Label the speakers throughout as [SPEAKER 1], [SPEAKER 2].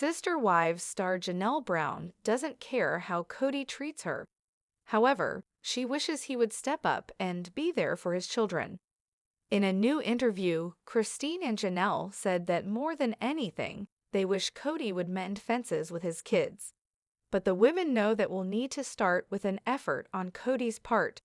[SPEAKER 1] Sister Wives star Janelle Brown doesn't care how Kody treats her. However, she wishes he would step up and be there for his children. In a new interview, Christine and Janelle said that more than anything, they wish Kody would mend fences with his kids. But the women know that will need to start with an effort on Kody's part.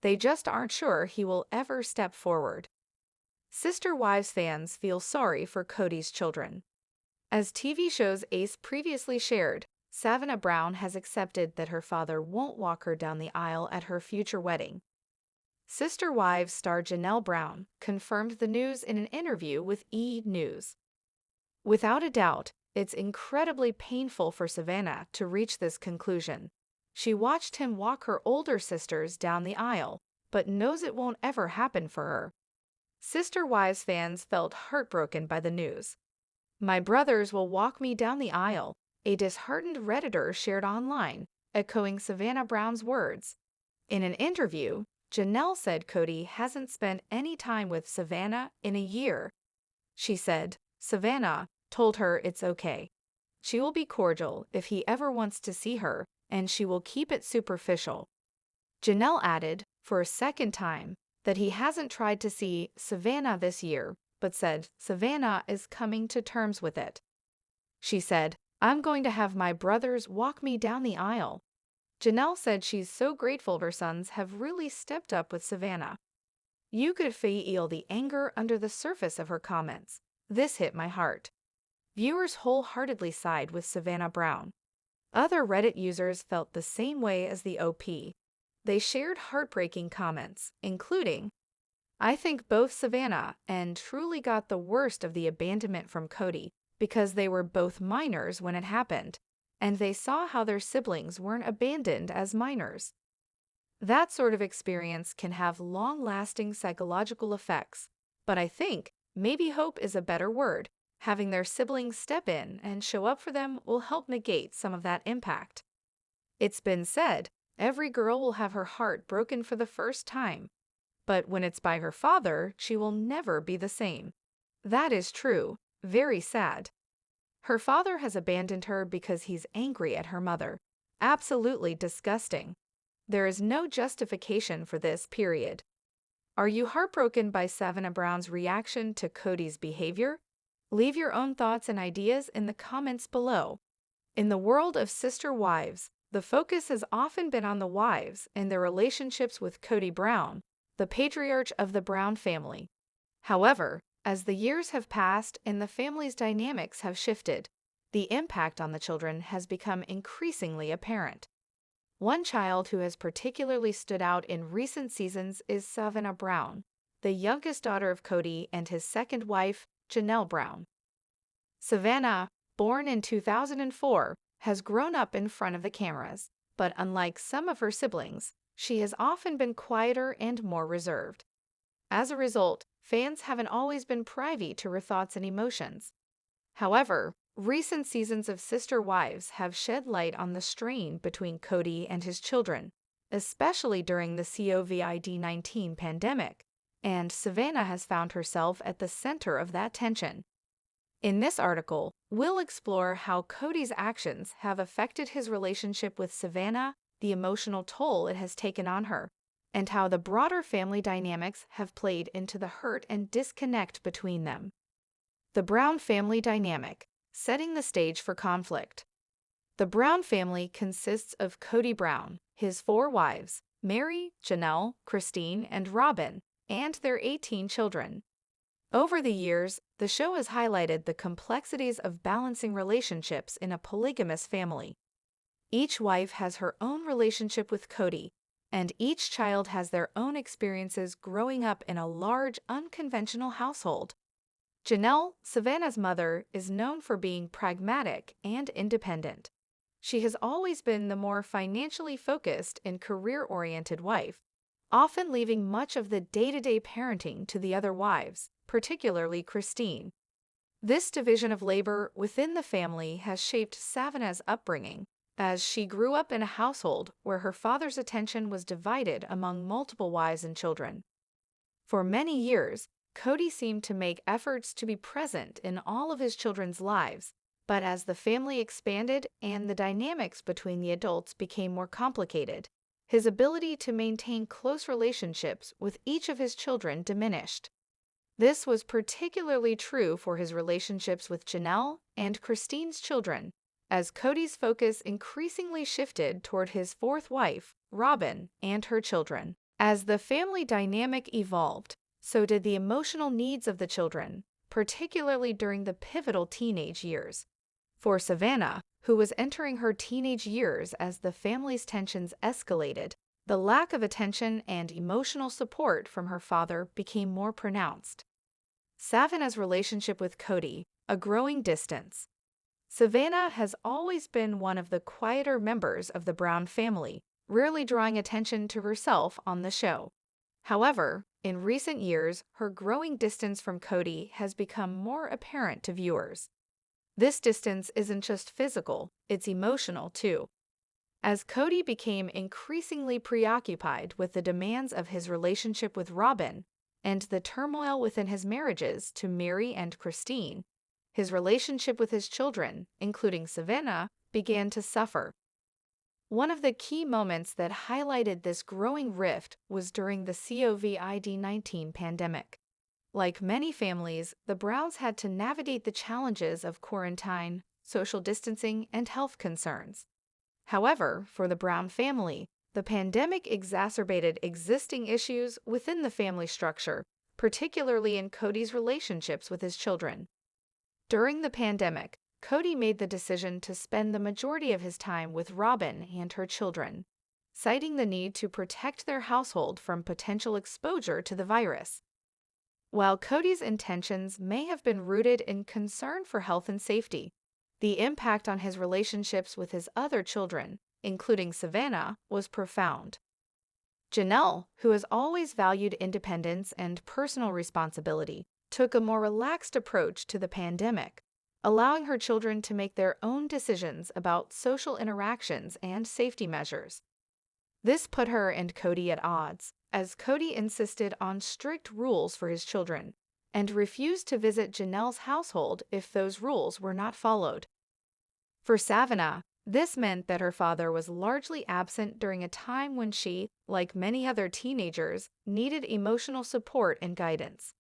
[SPEAKER 1] They just aren't sure he will ever step forward. Sister Wives fans feel sorry for Kody's children. As TV shows Ace previously shared, Savanah Brown has accepted that her father won't walk her down the aisle at her future wedding. Sister Wives star Janelle Brown confirmed the news in an interview with E! News. Without a doubt, it's incredibly painful for Savanah to reach this conclusion. She watched him walk her older sisters down the aisle, but knows it won't ever happen for her. Sister Wives fans felt heartbroken by the news. "My brothers will walk me down the aisle," a disheartened Redditor shared online, echoing Savanah Brown's words. In an interview, Janelle said Kody hasn't spent any time with Savanah in a year. She said, Savanah told her it's okay. She will be cordial if he ever wants to see her, and she will keep it superficial. Janelle added, for a second time, that he hasn't tried to see Savanah this year, but said Savanah is coming to terms with it. She said, "I'm going to have my brothers walk me down the aisle." Janelle said she's so grateful her sons have really stepped up with Savanah. You could feel the anger under the surface of her comments. "This hit my heart." Viewers wholeheartedly side with Savanah Brown. Other Reddit users felt the same way as the OP. They shared heartbreaking comments, including, "I think both Savanah and Truly got the worst of the abandonment from Kody because they were both minors when it happened, and they saw how their siblings weren't abandoned as minors." That sort of experience can have long-lasting psychological effects, but I think maybe hope is a better word. Having their siblings step in and show up for them will help negate some of that impact. It's been said, every girl will have her heart broken for the first time, but when it's by her father, she will never be the same. That is true, very sad. Her father has abandoned her because he's angry at her mother. Absolutely disgusting. There is no justification for this, period. Are you heartbroken by Savanah Brown's reaction to Kody's behavior? Leave your own thoughts and ideas in the comments below. In the world of Sister Wives, the focus has often been on the wives and their relationships with Kody Brown, the patriarch of the Brown family. However, as the years have passed and the family's dynamics have shifted, the impact on the children has become increasingly apparent. One child who has particularly stood out in recent seasons is Savanah Brown, the youngest daughter of Kody and his second wife, Janelle Brown. Savanah, born in 2004, has grown up in front of the cameras, but unlike some of her siblings, she has often been quieter and more reserved. As a result, fans haven't always been privy to her thoughts and emotions. However, recent seasons of Sister Wives have shed light on the strain between Kody and his children, especially during the COVID-19 pandemic, and Savanah has found herself at the center of that tension. In this article, we'll explore how Kody's actions have affected his relationship with Savanah, the emotional toll it has taken on her, and how the broader family dynamics have played into the hurt and disconnect between them. The Brown family dynamic, setting the stage for conflict. The Brown family consists of Kody Brown, his 4 wives, Mary, Janelle, Christine, and Robin, and their 18 children. Over the years, the show has highlighted the complexities of balancing relationships in a polygamous family. Each wife has her own relationship with Kody, and each child has their own experiences growing up in a large, unconventional household. Janelle, Savanah's mother, is known for being pragmatic and independent. She has always been the more financially focused and career-oriented wife, often leaving much of the day-to-day parenting to the other wives, particularly Christine. This division of labor within the family has shaped Savanah's upbringing, as she grew up in a household where her father's attention was divided among multiple wives and children. For many years, Kody seemed to make efforts to be present in all of his children's lives, But as the family expanded and the dynamics between the adults became more complicated, his ability to maintain close relationships with each of his children diminished. This was particularly true for his relationships with Janelle and Christine's children, as Kody's focus increasingly shifted toward his fourth wife, Robin, and her children. As the family dynamic evolved, so did the emotional needs of the children, particularly during the pivotal teenage years. For Savanah, who was entering her teenage years as the family's tensions escalated, the lack of attention and emotional support from her father became more pronounced. Savanah's relationship with Kody, a growing distance. Savanah has always been one of the quieter members of the Brown family, rarely drawing attention to herself on the show. However, in recent years, her growing distance from Kody has become more apparent to viewers. This distance isn't just physical, it's emotional too. As Kody became increasingly preoccupied with the demands of his relationship with Robin and the turmoil within his marriages to Mary and Christine, his relationship with his children, including Savanah, began to suffer. One of the key moments that highlighted this growing rift was during the COVID-19 pandemic. Like many families, the Browns had to navigate the challenges of quarantine, social distancing, and health concerns. However, for the Brown family, the pandemic exacerbated existing issues within the family structure, particularly in Kody's relationships with his children. During the pandemic, Kody made the decision to spend the majority of his time with Robin and her children, citing the need to protect their household from potential exposure to the virus. While Kody's intentions may have been rooted in concern for health and safety, the impact on his relationships with his other children, including Savanah, was profound. Janelle, who has always valued independence and personal responsibility, took a more relaxed approach to the pandemic, allowing her children to make their own decisions about social interactions and safety measures. This put her and Kody at odds, as Kody insisted on strict rules for his children and refused to visit Janelle's household if those rules were not followed. For Savanah, this meant that her father was largely absent during a time when she, like many other teenagers, needed emotional support and guidance.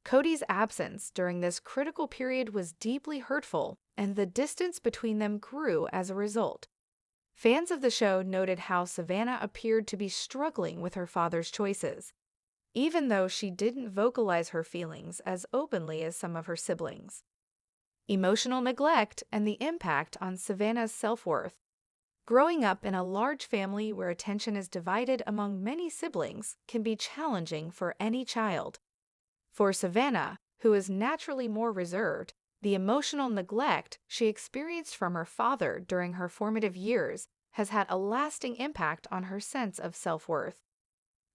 [SPEAKER 1] Kody's absence during this critical period was deeply hurtful, and the distance between them grew as a result. Fans of the show noted how Savanah appeared to be struggling with her father's choices, even though she didn't vocalize her feelings as openly as some of her siblings. Emotional neglect and the impact on Savanah's self-worth. Growing up in a large family where attention is divided among many siblings can be challenging for any child. For Savanah, who is naturally more reserved, the emotional neglect she experienced from her father during her formative years has had a lasting impact on her sense of self-worth.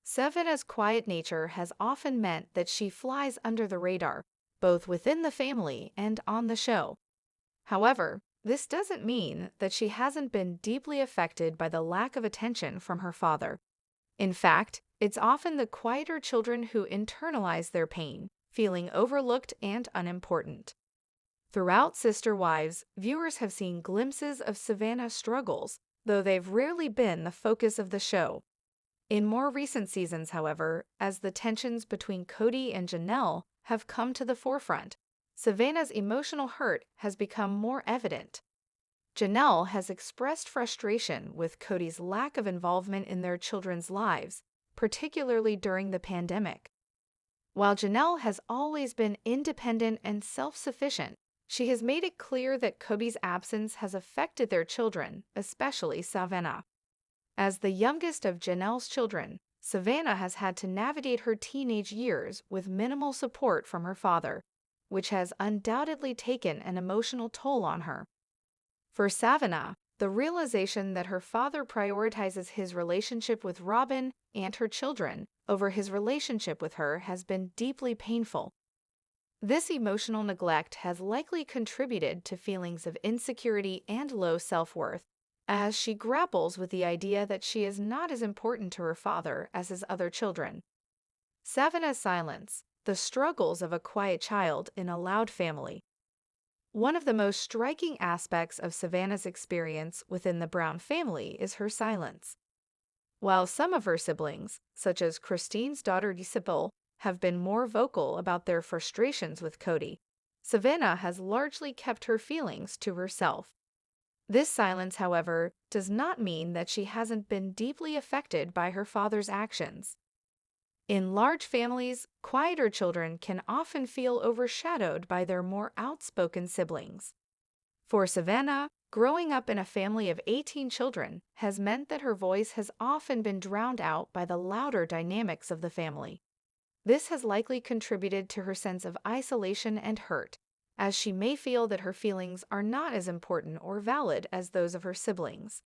[SPEAKER 1] Savanah's quiet nature has often meant that she flies under the radar, both within the family and on the show. However, this doesn't mean that she hasn't been deeply affected by the lack of attention from her father. In fact, it's often the quieter children who internalize their pain, feeling overlooked and unimportant. Throughout Sister Wives, viewers have seen glimpses of Savanah's struggles, though they've rarely been the focus of the show. In more recent seasons, however, as the tensions between Kody and Janelle have come to the forefront, Savanah's emotional hurt has become more evident. Janelle has expressed frustration with Kody's lack of involvement in their children's lives, particularly during the pandemic. While Janelle has always been independent and self-sufficient, she has made it clear that Kody's absence has affected their children, especially Savanah. As the youngest of Janelle's children, Savanah has had to navigate her teenage years with minimal support from her father, which has undoubtedly taken an emotional toll on her. For Savanah, the realization that her father prioritizes his relationship with Robin and her children over his relationship with her has been deeply painful. This emotional neglect has likely contributed to feelings of insecurity and low self-worth, as she grapples with the idea that she is not as important to her father as his other children. Savanah's silence, the struggles of a quiet child in a loud family. One of the most striking aspects of Savannah's experience within the Brown family is her silence. While some of her siblings, such as Christine's daughter Isabel, have been more vocal about their frustrations with Kody, Savanah has largely kept her feelings to herself. This silence, however, does not mean that she hasn't been deeply affected by her father's actions. In large families, quieter children can often feel overshadowed by their more outspoken siblings. For Savanah, growing up in a family of 18 children has meant that her voice has often been drowned out by the louder dynamics of the family. This has likely contributed to her sense of isolation and hurt, as she may feel that her feelings are not as important or valid as those of her siblings.